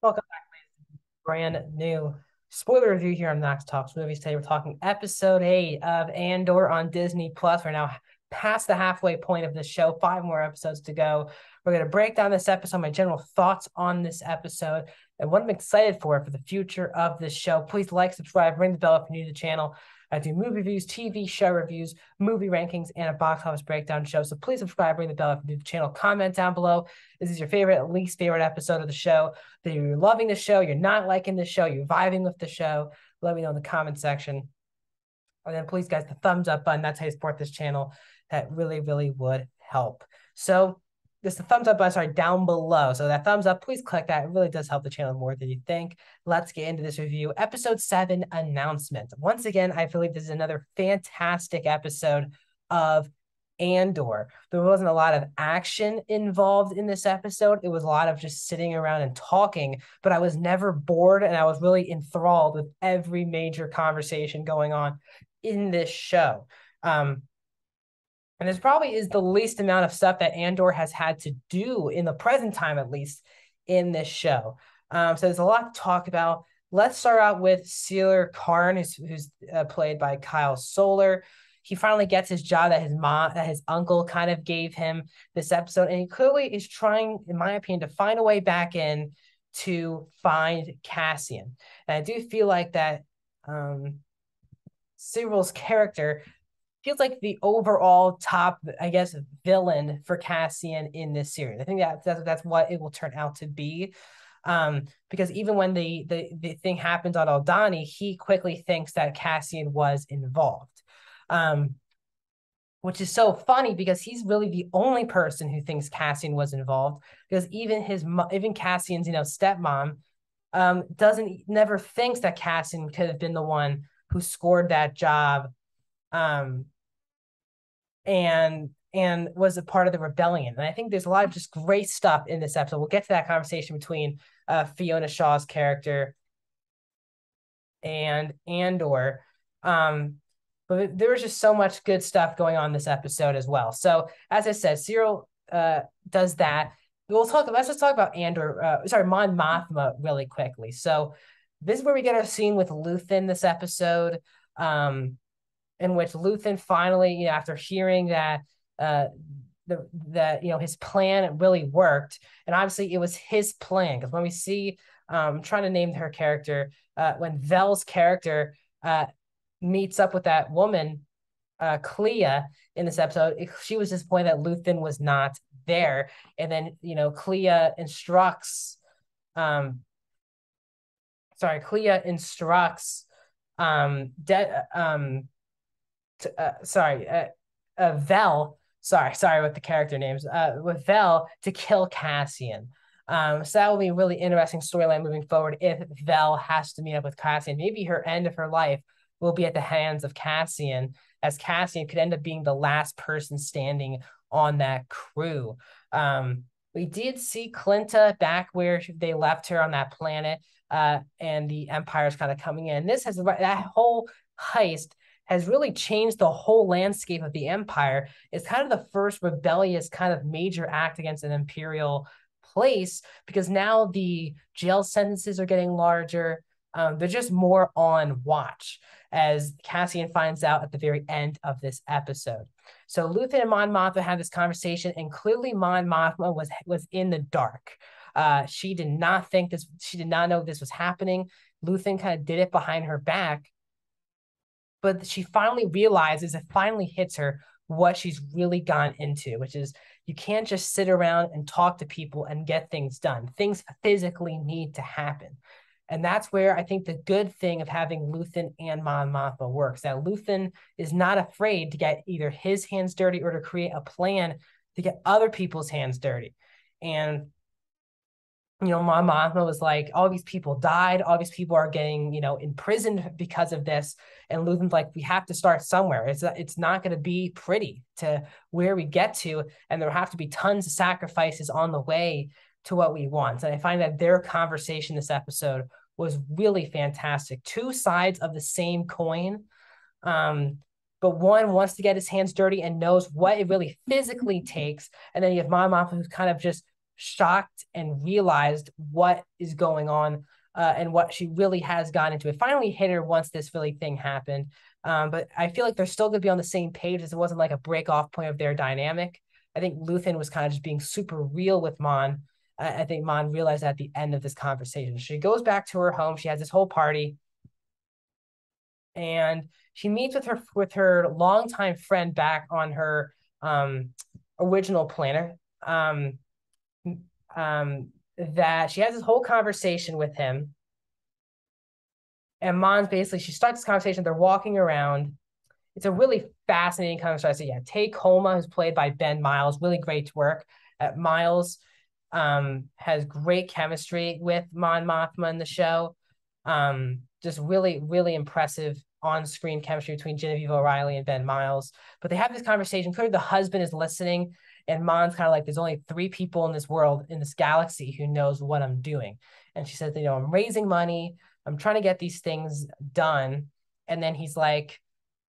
Welcome back, brand new spoiler review here on Knox Talks Movies. Today we're talking episode 8 of Andor on Disney Plus. We're now past the halfway point of the show, 5 more episodes to go. We're going to break down this episode, my general thoughts on this episode, and what I'm excited for the future of this show. Please like, subscribe, ring the bell if you're new to the channel. I do movie reviews, TV show reviews, movie rankings, and a box office breakdown show. So please subscribe, ring the bell if you're new to the channel. Comment down below. This is your favorite, least favorite episode of the show. That you're loving the show, you're not liking the show, you're vibing with the show. Let me know in the comment section. And then please, guys, the thumbs up button. That's how you support this channel. That really, really would help. So this the thumbs up button, sorry, down below. So that thumbs up, please click that. It really does help the channel more than you think. Let's get into this review. Episode 7 announcement. Once again, I believe this is another fantastic episode of Andor. There wasn't a lot of action involved in this episode. It was a lot of just sitting around and talking, but I was never bored and I was really enthralled with every major conversation going on in this show. And this probably is the least amount of stuff that Andor has had to do in the present time, at least in this show. So there's a lot to talk about. Let's start out with Sealer Karn, who's played by Kyle Soller. He finally gets his job that his uncle kind of gave him this episode, and he clearly is trying, in my opinion, to find a way back in to find Cassian. And I do feel like that Cyril's character feels like the overall top, I guess, villain for Cassian in this series. I think that's what it will turn out to be. Because even when the thing happens on Aldhani, he quickly thinks that Cassian was involved. Which is so funny because he's really the only person who thinks Cassian was involved, because even Cassian's stepmom never thinks that Cassian could have been the one who scored that job and was a part of the rebellion. And I think there's a lot of just great stuff in this episode. We'll get to that conversation between Fiona Shaw's character and Andor. But there was just so much good stuff going on this episode as well. So as I said, Cyril does that. Let's just talk about Mon Mothma really quickly. So this is where we get our scene with Luthen this episode, in which Luthen finally, after hearing that his plan really worked, and obviously it was his plan, because when we see, I'm trying to name her character, when Vel's character meets up with that woman, Clea, in this episode, she was disappointed that Luthen was not there. And then, Clea instructs, Vel with the character names, with Vel to kill Cassian. So that will be a really interesting storyline moving forward if Vel has to meet up with Cassian. Maybe her end of her life will be at the hands of Cassian, as Cassian could end up being the last person standing on that crew. We did see Clinta back where they left her on that planet, and the Empire's kind of coming in. That whole heist has really changed the whole landscape of the Empire. It's kind of the first rebellious kind of major act against an Imperial place, because now the jail sentences are getting larger. They're just more on watch, as Cassian finds out at the very end of this episode. So Luthen and Mon Mothma had this conversation, and clearly Mon Mothma was in the dark. She did not know this was happening. Luthen kind of did it behind her back, but she finally realizes, it finally hits her what she's really gone into, which is you can't just sit around and talk to people and get things done. Things physically need to happen. And that's where I think the good thing of having Luthen and Mon Mothma works, that Luthen is not afraid to get either his hands dirty or to create a plan to get other people's hands dirty. And Mon Mothma was like, all these people died, all these people are getting, imprisoned because of this. And Luthen's like, we have to start somewhere. It's not going to be pretty to where we get to, and there have to be tons of sacrifices on the way to what we want. And I find that their conversation this episode was really fantastic. Two sides of the same coin. But one wants to get his hands dirty and knows what it really physically takes. And then you have Mon Mothma, who's kind of just shocked and realized what is going on, and what she really has gotten into. It finally hit her once this really thing happened. But I feel like they're still going to be on the same page, as it wasn't like a break off point of their dynamic. I think Luthen was kind of just being super real with Mon. I think Mon realized at the end of this conversation. She goes back to her home. She has this whole party, and she meets with her longtime friend back on her original planet. That she has this whole conversation with him, and Mon's basically, she starts this conversation. They're walking around. It's a really fascinating conversation. Yeah, Take Homa, who's played by Ben Miles, really great work. Miles has great chemistry with Mon Mothma in the show. Just really, really impressive on-screen chemistry between Genevieve O'Reilly and Ben Miles. But they have this conversation. Clearly, the husband is listening, and Mon's kind of like, there's only 3 people in this world, in this galaxy, who knows what I'm doing. And she says, I'm raising money. I'm trying to get these things done. And then he's like,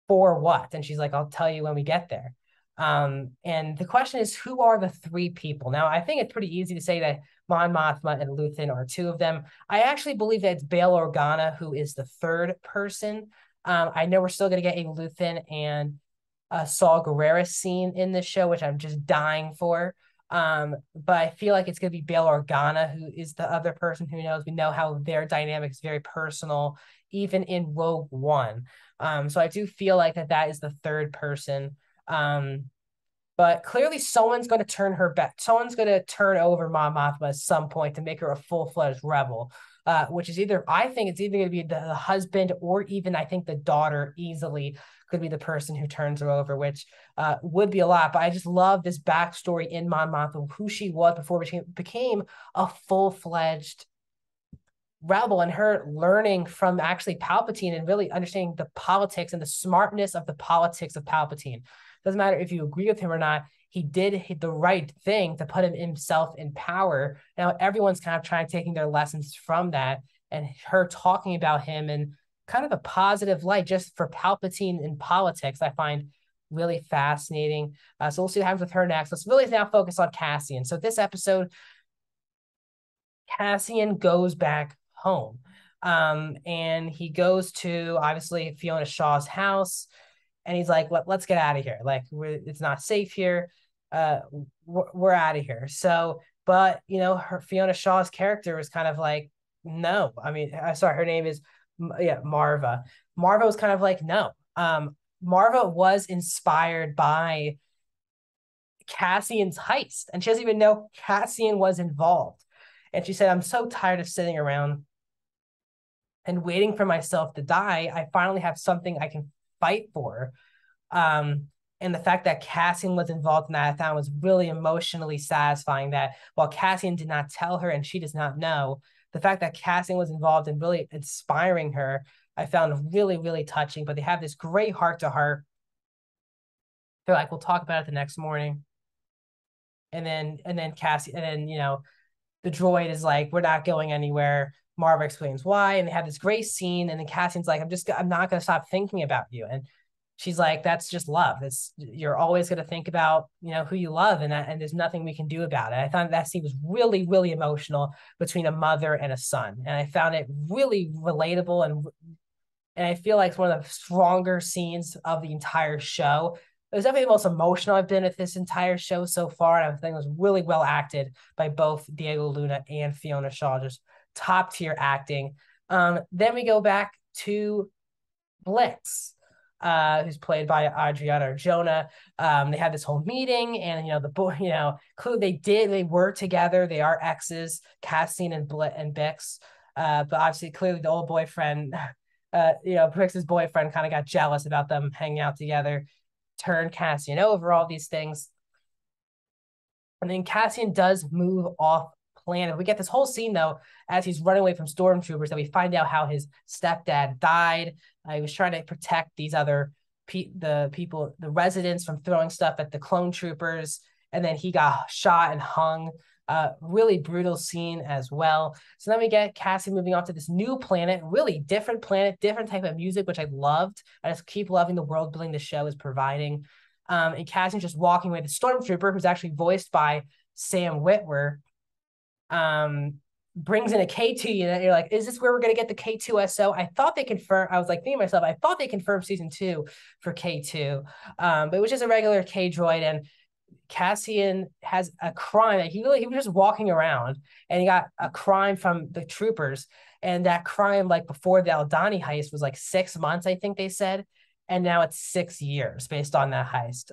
for what? And she's like, I'll tell you when we get there. And the question is, who are the 3 people? Now, I think it's pretty easy to say that Mon Mothma and Luthen are 2 of them. I actually believe that it's Bail Organa who is the 3rd person. I know we're still going to get a Luthen and Saw Gerrera scene in this show, which I'm just dying for. But I feel like it's going to be Bail Organa who is the other person. Who knows? We know how their dynamic is very personal, even in Rogue One. So I do feel like that is the 3rd person. But clearly someone's going to turn her back. Someone's going to turn over Mon Mothma at some point to make her a full-fledged rebel, which is either, I think it's either going to be the husband, or even I think the daughter easily could be the person who turns her over, which would be a lot. But I just love this backstory in Mon Mothma, who she was before she became a full-fledged rebel, and her learning from actually Palpatine and really understanding the politics and the smartness of the politics of Palpatine. Doesn't matter if you agree with him or not, he did the right thing to put himself in power. Now everyone's kind of taking their lessons from that, and her talking about him in kind of a positive light just for Palpatine in politics, I find really fascinating. So we'll see what happens with her next. Let's really now focus on Cassian. So this episode, Cassian goes back home. And he goes to, obviously, Fiona Shaw's house, and he's like, let's get out of here. Like, it's not safe here. We're out of here. So, but, her Fiona Shaw's character was kind of like, no. I mean, sorry, her name is, Marva. Marva was kind of like, no. Marva was inspired by Cassian's heist, and she doesn't even know Cassian was involved. And she said, I'm so tired of sitting around and waiting for myself to die. I finally have something I can fight for. And the fact that Cassian was involved in that, I found was really emotionally satisfying, that while Cassian did not tell her and she does not know, the fact that Cassian was involved in really inspiring her, I found really, really touching. But they have this great heart-to-heart. They're like, we'll talk about it the next morning. And then Cassian, and then, the droid is like, we're not going anywhere. Marva explains why, and they have this great scene, and then Cassian's like, I'm not going to stop thinking about you. And she's like, that's just love. You're always going to think about, who you love, and there's nothing we can do about it. I thought that scene was really, really emotional between a mother and a son. And I found it really relatable, and I feel like it's one of the stronger scenes of the entire show. It was definitely the most emotional I've been at this entire show so far. And I think it was really well acted by both Diego Luna and Fiona Shaw, just top tier acting. Then we go back to Blix, who's played by Adriana Arjona. They had this whole meeting, and the boy, they were together. They are exes, Cassian and Bix. But obviously, clearly, the old boyfriend, Brix's boyfriend, kind of got jealous about them hanging out together, turned Cassian over, all these things. And then Cassian does move off planet. We get this whole scene, though, as he's running away from stormtroopers, that we find out how his stepdad died. He was trying to protect these other the residents from throwing stuff at the clone troopers, and then he got shot and hung. Really brutal scene as well. So then we get Cassian moving off to this new planet, really different planet, different type of music, which I loved. I just keep loving the world building the show is providing. And Cassian just walking away. The stormtrooper, who's actually voiced by Sam Witwer, brings in a K2 unit. You're like, is this where we're gonna get the K2SO? I thought they confirmed. I was like thinking to myself, I thought they confirmed season 2 for K2, but it was just a regular K droid. And Cassian has a crime that he was just walking around, and he got a crime from the troopers. And that crime, like before the Aldani heist, was like 6 months, I think they said, and now it's 6 years based on that heist.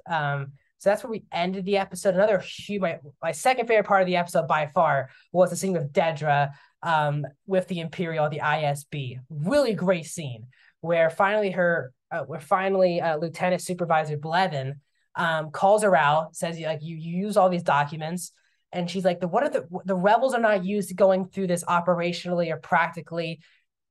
So that's where we ended the episode. Another huge, my second favorite part of the episode by far was the scene with Dedra, with the Imperial, the ISB. Really great scene where finally Lieutenant Supervisor Blevin calls her out, says like you use all these documents, and she's like, what are the rebels are not used to going through this operationally or practically.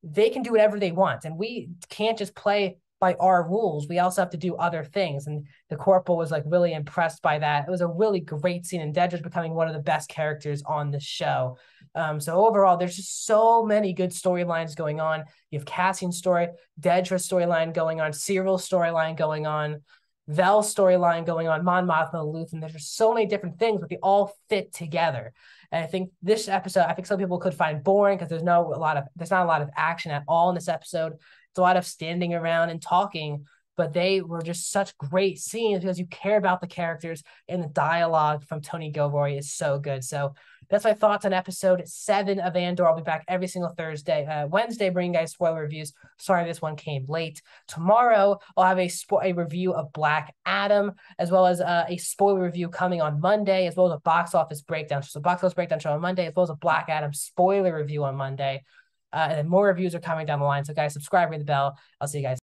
They can do whatever they want, and we can't just play by our rules. We also have to do other things. And the corporal was like really impressed by that. It was a really great scene, and Dedra's becoming one of the best characters on the show. So overall, there's just so many good storylines going on. You have Cassian's story, Dedra's storyline going on, Cyril's storyline going on, Vel's storyline going on, Mon Mothma, Luthen. There's just so many different things, but they all fit together. And I think this episode, I think some people could find boring because there's not a lot of action at all in this episode. It's a lot of standing around and talking, but they were just such great scenes because you care about the characters, and the dialogue from Tony Gilroy is so good. So that's my thoughts on episode 7 of Andor. I'll be back every single Wednesday, bringing you guys spoiler reviews. Sorry, this one came late. Tomorrow, I'll have a review of Black Adam, as well as a spoiler review coming on Monday, as well as a box office breakdown. So box office breakdown show on Monday, as well as a Black Adam spoiler review on Monday. And then more reviews are coming down the line. So guys, subscribe, ring the bell. I'll see you guys.